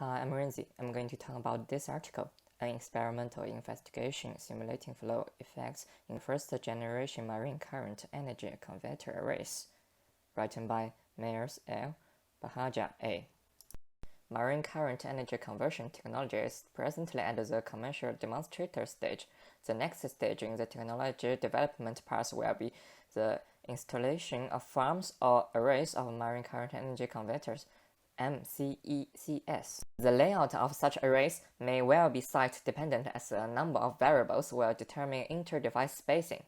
Hi, I'm Renzi. I'm going to talk about this article, an experimental investigation simulating flow effects in first-generation marine current energy converter arrays, written by Meyers L. Bahaja A. Marine current energy conversion technology is presently at the commercial demonstrator stage. The next stage in the technology development path will be the installation of farms or arrays of marine current energy converters, MCECs. The layout of such arrays may well be site-dependent, as a number of variables will determine inter-device spacing.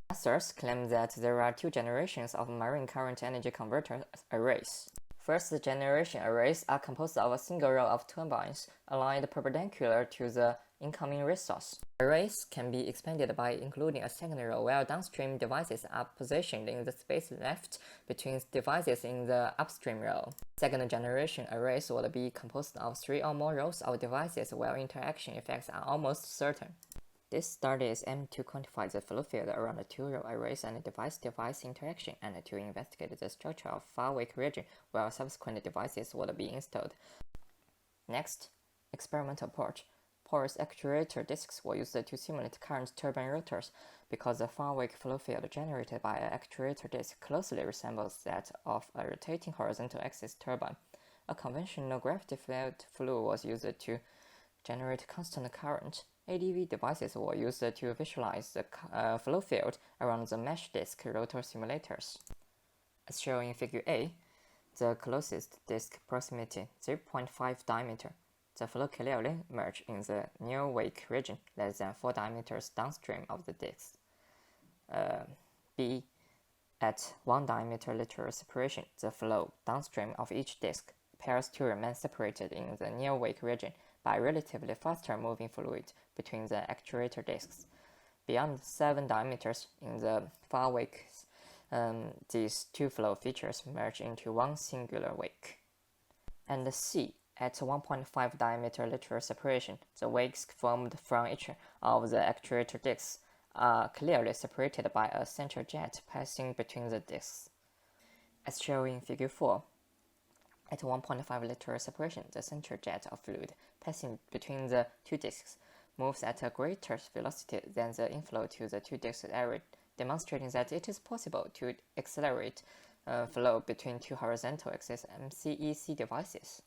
Authors claim that there are two generations of marine current energy converter arrays. First-generation arrays are composed of a single row of turbines aligned perpendicular to the incoming resource. Arrays can be expanded by including a second row where downstream devices are positioned in the space left between devices in the upstream row. Second-generation arrays would be composed of three or more rows of devices where interaction effects are almost certain. This study is aimed to quantify the flow field around the two-row arrays and device-device interaction, and to investigate the structure of far-wake region where subsequent devices would be installed. Next, experimental approach. Porous actuator disks were used to simulate current turbine rotors because the far-wake flow field generated by an actuator disk closely resembles that of a rotating horizontal axis turbine. A conventional gravity-fed flow was used to generate constant current. ADV devices were used to visualize the flow field around the mesh disk rotor simulators. As shown in Figure A, the closest disk proximity 0.5 diameter. The flow clearly merged in the near wake region less than 4 diameters downstream of the disk. B. At 1 diameter lateral separation, the flow downstream of each disk appears to remain separated in the near wake region by relatively faster moving fluid between the actuator disks. Beyond 7 diameters in the far wake, these two flow features merge into one singular wake. And C. At 1.5 diameter lateral separation, the wakes formed from each of the actuator disks are clearly separated by a central jet passing between the disks. As shown in Figure 4, at 1.5 lateral separation, the central jet of fluid passing between the two disks moves at a greater velocity than the inflow to the two disks area, demonstrating that it is possible to accelerate flow between two horizontal axis MCEC devices.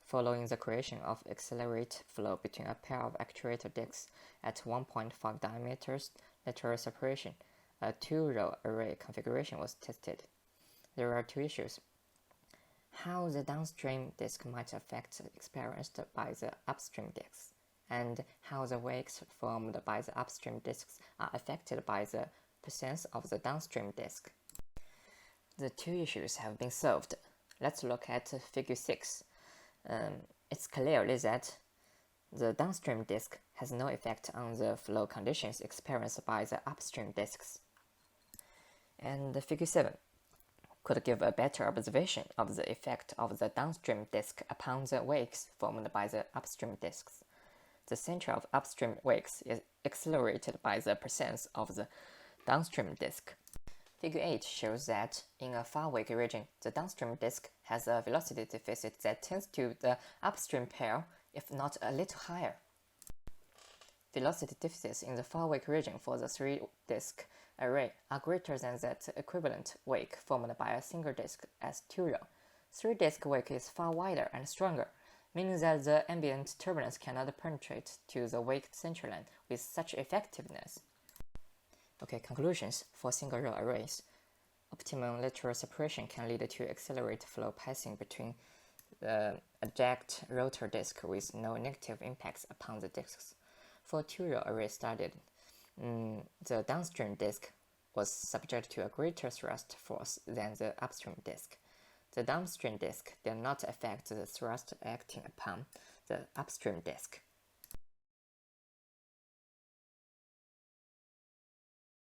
Following the creation of accelerate flow between a pair of actuator disks at 1.5 diameters lateral separation, a two-row array configuration was tested. There are two issues: how the downstream disk might affect experienced by the upstream disks, and how the wakes formed by the upstream disks are affected by the presence of the downstream disk. The two issues have been solved. Let's look at Figure 6. It's clearly that the downstream disk has no effect on the flow conditions experienced by the upstream disks. And Figure 7 could give a better observation of the effect of the downstream disk upon the wakes formed by the upstream disks. The center of upstream wakes is accelerated by the presence of the downstream disk. Figure 8 shows that in a far wake region, the downstream disk has a velocity deficit that tends to the upstream pair, if not a little higher. Velocity deficits in the far wake region for the three-disk array are greater than that equivalent wake formed by a single disk as two-row. Three-disk wake is far wider and stronger, meaning that the ambient turbulence cannot penetrate to the wake centerline with such effectiveness. Okay, conclusions for single-row arrays. Optimum lateral separation can lead to accelerate flow passing between the eject rotor disk with no negative impacts upon the disks. For two-row array studied, the downstream disk was subject to a greater thrust force than the upstream disk. The downstream disk did not affect the thrust acting upon the upstream disk.